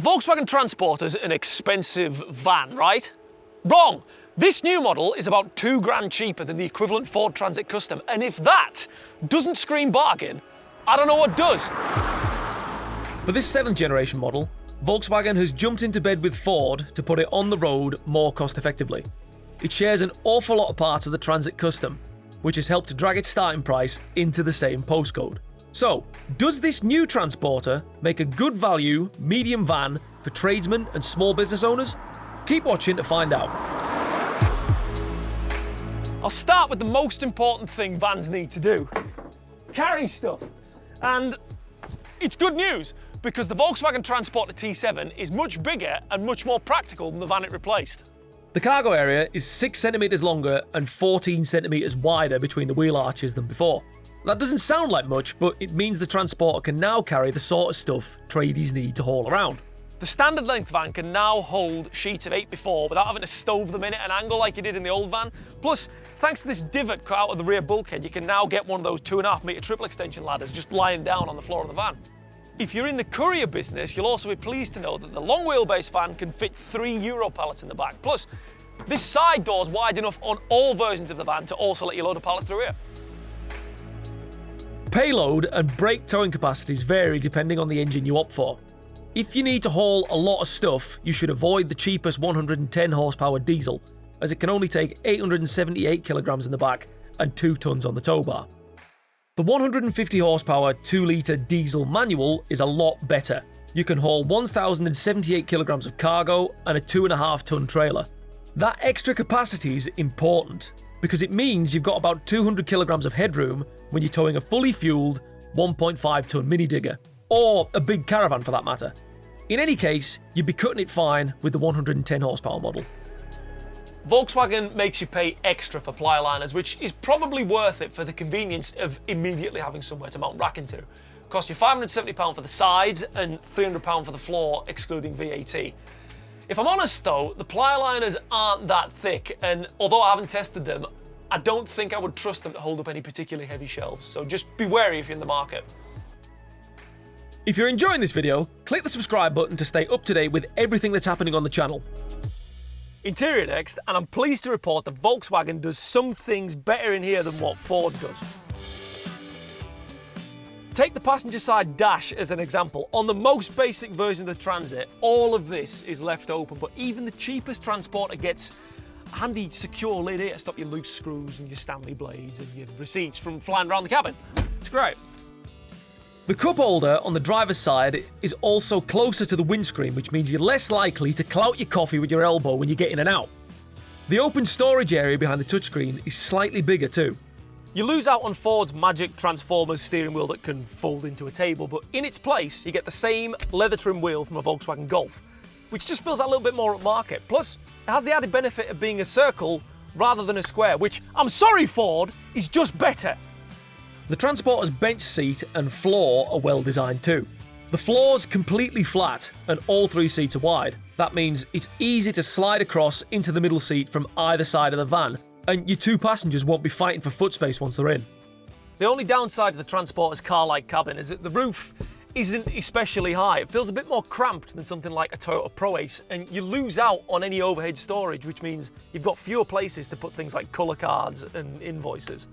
Volkswagen Transporter's an expensive van, right? Wrong! This new model is about £2,000 cheaper than the equivalent Ford Transit Custom, and if that doesn't scream bargain, I don't know what does. For this 7th generation model, Volkswagen has jumped into bed with Ford to put it on the road more cost effectively. It shares an awful lot of parts of the Transit Custom, which has helped to drag its starting price into the same postcode. So, does this new Transporter make a good value, medium van for tradesmen and small business owners? Keep watching to find out. I'll start with the most important thing vans need to do. Carry stuff. And it's good news, because the Volkswagen Transporter T7 is much bigger and much more practical than the van it replaced. The cargo area is 6 centimeters longer and 14 centimeters wider between the wheel arches than before. That doesn't sound like much, but it means the Transporter can now carry the sort of stuff tradies need to haul around. The standard length van can now hold sheets of 8x4 without having to stove them in at an angle like you did in the old van. Plus, thanks to this divot cut out of the rear bulkhead, you can now get one of those 2.5 metre triple extension ladders just lying down on the floor of the van. If you're in the courier business, you'll also be pleased to know that the long wheelbase van can fit 3 Euro pallets in the back. Plus, this side door's wide enough on all versions of the van to also let you load a pallet through here. Payload and brake towing capacities vary depending on the engine you opt for. If you need to haul a lot of stuff, you should avoid the cheapest 110 horsepower diesel, as it can only take 878 kilograms in the back and 2 tons on the tow bar. The 150 horsepower 2 litre diesel manual is a lot better. You can haul 1,078 kilograms of cargo and a 2.5 ton trailer. That extra capacity is important, because it means you've got about 200 kilograms of headroom when you're towing a fully fueled 1.5 ton mini digger, or a big caravan for that matter. In any case, you'd be cutting it fine with the 110 horsepower model. Volkswagen makes you pay extra for ply liners, which is probably worth it for the convenience of immediately having somewhere to mount rack into. Cost you £570 for the sides and £300 for the floor, excluding VAT. If I'm honest though, the ply liners aren't that thick, and although I haven't tested them, I don't think I would trust them to hold up any particularly heavy shelves, so just be wary if you're in the market. If you're enjoying this video, click the subscribe button to stay up to date with everything that's happening on the channel. Interior next, and I'm pleased to report that Volkswagen does some things better in here than what Ford does. Take the passenger side dash as an example. On the most basic version of the Transit, all of this is left open, but even the cheapest Transporter gets a handy secure lid here to stop your loose screws and your Stanley blades and your receipts from flying around the cabin. It's great. The cup holder on the driver's side is also closer to the windscreen, which means you're less likely to clout your coffee with your elbow when you get in and out. The open storage area behind the touchscreen is slightly bigger too. You lose out on Ford's magic Transformers steering wheel that can fold into a table, but in its place, you get the same leather trim wheel from a Volkswagen Golf, which just feels that little bit more upmarket. Plus, it has the added benefit of being a circle rather than a square, which, I'm sorry Ford, is just better. The Transporter's bench seat and floor are well designed too. The floor's completely flat and all 3 seats are wide. That means it's easy to slide across into the middle seat from either side of the van, and your 2 passengers won't be fighting for foot space once they're in. The only downside to the Transporter's car-like cabin is that the roof isn't especially high. It feels a bit more cramped than something like a Toyota ProAce, and you lose out on any overhead storage, which means you've got fewer places to put things like colour cards and invoices.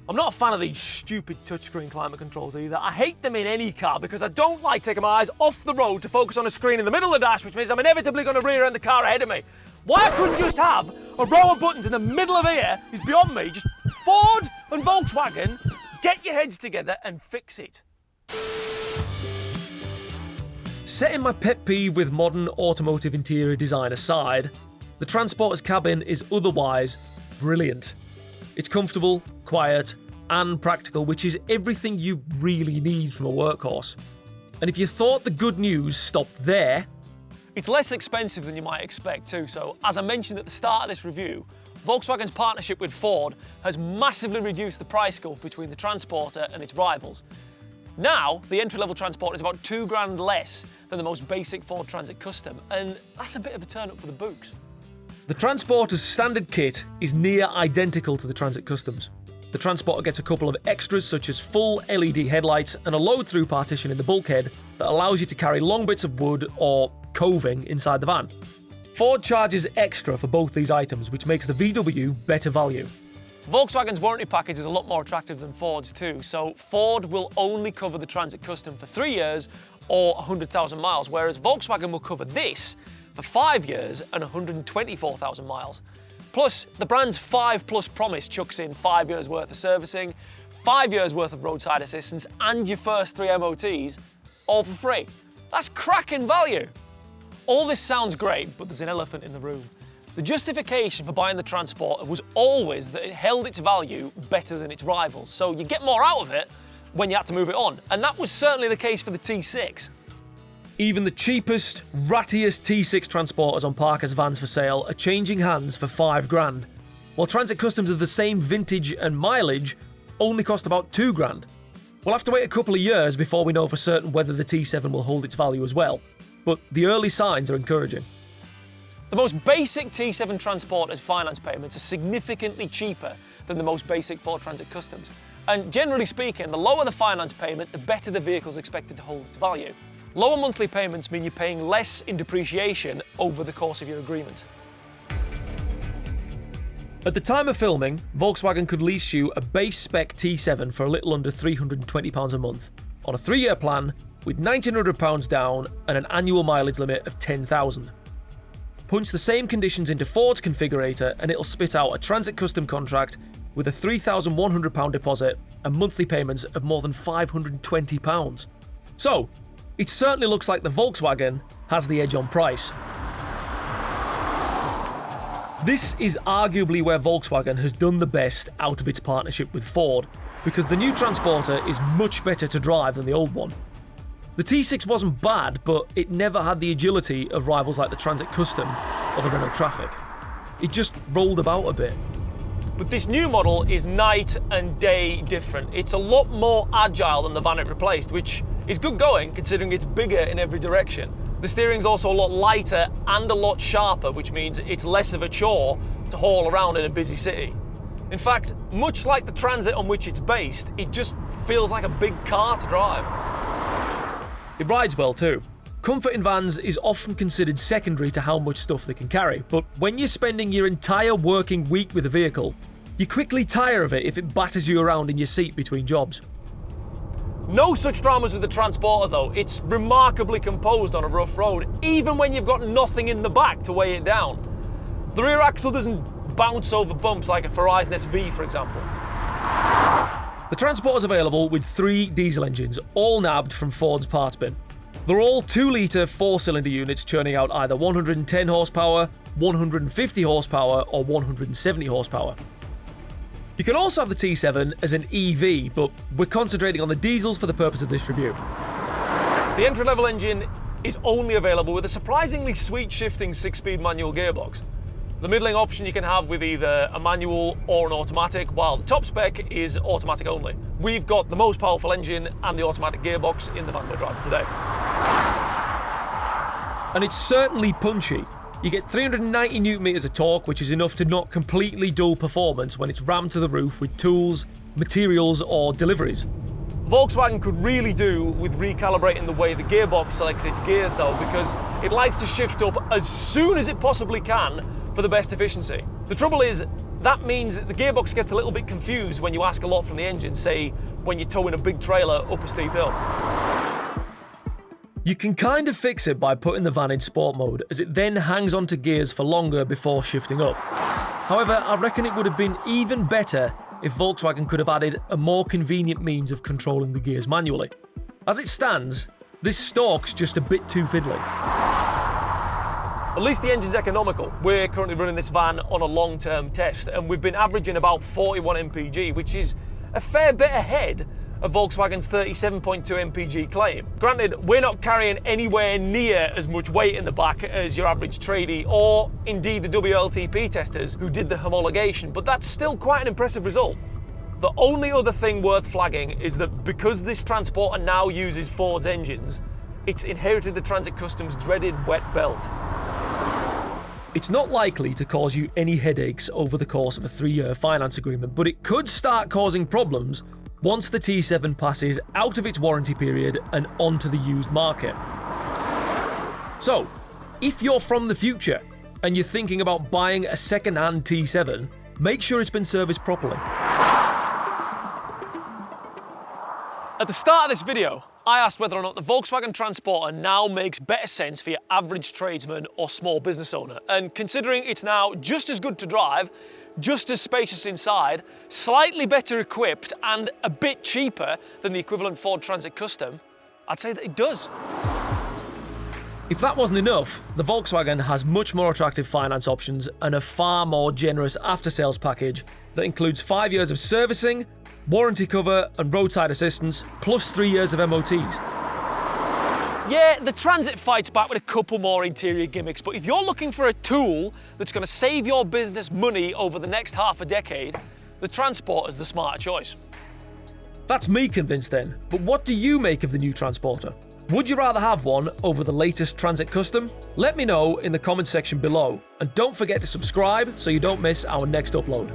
I'm not a fan of these stupid touchscreen climate controls either. I hate them in any car because I don't like taking my eyes off the road to focus on a screen in the middle of the dash, which means I'm inevitably going to rear-end the car ahead of me. Why I couldn't just have a row of buttons in the middle of here is beyond me. Just Ford and Volkswagen, get your heads together and fix it. Setting my pet peeve with modern automotive interior design aside, the Transporter's cabin is otherwise brilliant. It's comfortable, quiet, and practical, which is everything you really need from a workhorse. And if you thought the good news stopped there... It's less expensive than you might expect too, so as I mentioned at the start of this review, Volkswagen's partnership with Ford has massively reduced the price gulf between the Transporter and its rivals. Now, the entry-level Transporter is about £2,000 less than the most basic Ford Transit Custom, and that's a bit of a turn up for the books. The Transporter's standard kit is near identical to the Transit Customs. The Transporter gets a couple of extras such as full LED headlights and a load-through partition in the bulkhead that allows you to carry long bits of wood or coving inside the van. Ford charges extra for both these items, which makes the VW better value. Volkswagen's warranty package is a lot more attractive than Ford's too, so Ford will only cover the Transit Custom for 3 years or 100,000 miles, whereas Volkswagen will cover this for 5 years and 124,000 miles. Plus, the brand's 5+ promise chucks in 5 years worth of servicing, 5 years worth of roadside assistance, and your first 3 MOTs, all for free. That's cracking value! All this sounds great, but there's an elephant in the room. The justification for buying the Transporter was always that it held its value better than its rivals, so you get more out of it when you had to move it on, and that was certainly the case for the T6. Even the cheapest, rattiest T6 Transporters on Parker's vans for sale are changing hands for $5,000, while Transit Customs of the same vintage and mileage only cost about $2,000. We'll have to wait a couple of years before we know for certain whether the T7 will hold its value as well, but the early signs are encouraging. The most basic T7 Transporter's finance payments are significantly cheaper than the most basic Ford Transit Customs. And generally speaking, the lower the finance payment, the better the vehicle's expected to hold its value. Lower monthly payments mean you're paying less in depreciation over the course of your agreement. At the time of filming, Volkswagen could lease you a base spec T7 for a little under £320 a month, on a 3-year plan with £1,900 down and an annual mileage limit of 10,000. Punch the same conditions into Ford's configurator and it'll spit out a Transit Custom contract with a £3,100 deposit and monthly payments of more than £520. So, it certainly looks like the Volkswagen has the edge on price. This is arguably where Volkswagen has done the best out of its partnership with Ford, because the new Transporter is much better to drive than the old one. The T6 wasn't bad, but it never had the agility of rivals like the Transit Custom or the Renault Trafic. It just rolled about a bit. But this new model is night and day different. It's a lot more agile than the van it replaced, which is good going considering it's bigger in every direction. The steering's also a lot lighter and a lot sharper, which means it's less of a chore to haul around in a busy city. In fact, much like the Transit on which it's based, it just feels like a big car to drive. It rides well too. Comfort in vans is often considered secondary to how much stuff they can carry, but when you're spending your entire working week with a vehicle, you quickly tire of it if it batters you around in your seat between jobs. No such dramas with the Transporter though. It's remarkably composed on a rough road, even when you've got nothing in the back to weigh it down. The rear axle doesn't bounce over bumps like a Volkswagen-ness V, for example. The Transporter is available with 3 diesel engines, all nabbed from Ford's parts bin. They're all 2-litre 4-cylinder units churning out either 110 horsepower, 150 horsepower or 170 horsepower. You can also have the T7 as an EV, but we're concentrating on the diesels for the purpose of this review. The entry-level engine is only available with a surprisingly sweet shifting 6-speed manual gearbox. The middling option you can have with either a manual or an automatic, while the top spec is automatic only. We've got the most powerful engine and the automatic gearbox in the van we're driving today. And it's certainly punchy. You get 390 Nm of torque, which is enough to not completely dull performance when it's rammed to the roof with tools, materials or deliveries. Volkswagen could really do with recalibrating the way the gearbox selects its gears though, because it likes to shift up as soon as it possibly can for the best efficiency. The trouble is, that means the gearbox gets a little bit confused when you ask a lot from the engine, say when you're towing a big trailer up a steep hill. You can kind of fix it by putting the van in sport mode, as it then hangs onto gears for longer before shifting up. However, I reckon it would have been even better if Volkswagen could have added a more convenient means of controlling the gears manually. As it stands, this stalk's just a bit too fiddly. At least the engine's economical. We're currently running this van on a long-term test, and we've been averaging about 41 mpg, which is a fair bit ahead of Volkswagen's 37.2 mpg claim. Granted, we're not carrying anywhere near as much weight in the back as your average tradie, or indeed the WLTP testers who did the homologation, but that's still quite an impressive result. The only other thing worth flagging is that because this Transporter now uses Ford's engines, it's inherited the Transit Custom's dreaded wet belt. It's not likely to cause you any headaches over the course of a 3-year finance agreement, but it could start causing problems once the T7 passes out of its warranty period and onto the used market. So, If you're from the future and you're thinking about buying a second-hand T7, make sure it's been serviced properly. At the start of this video, I asked whether or not the Volkswagen Transporter now makes better sense for your average tradesman or small business owner. And considering it's now just as good to drive, just as spacious inside, slightly better equipped and a bit cheaper than the equivalent Ford Transit Custom, I'd say that it does. If that wasn't enough, the Volkswagen has much more attractive finance options and a far more generous after-sales package that includes 5 years of servicing, warranty cover and roadside assistance, plus 3 years of MOTs. Yeah, the Transit fights back with a couple more interior gimmicks, but if you're looking for a tool that's going to save your business money over the next half a decade, the Transporter's the smarter choice. That's me convinced then, but what do you make of the new Transporter? Would you rather have one over the latest Transit Custom? Let me know in the comments section below, and don't forget to subscribe so you don't miss our next upload.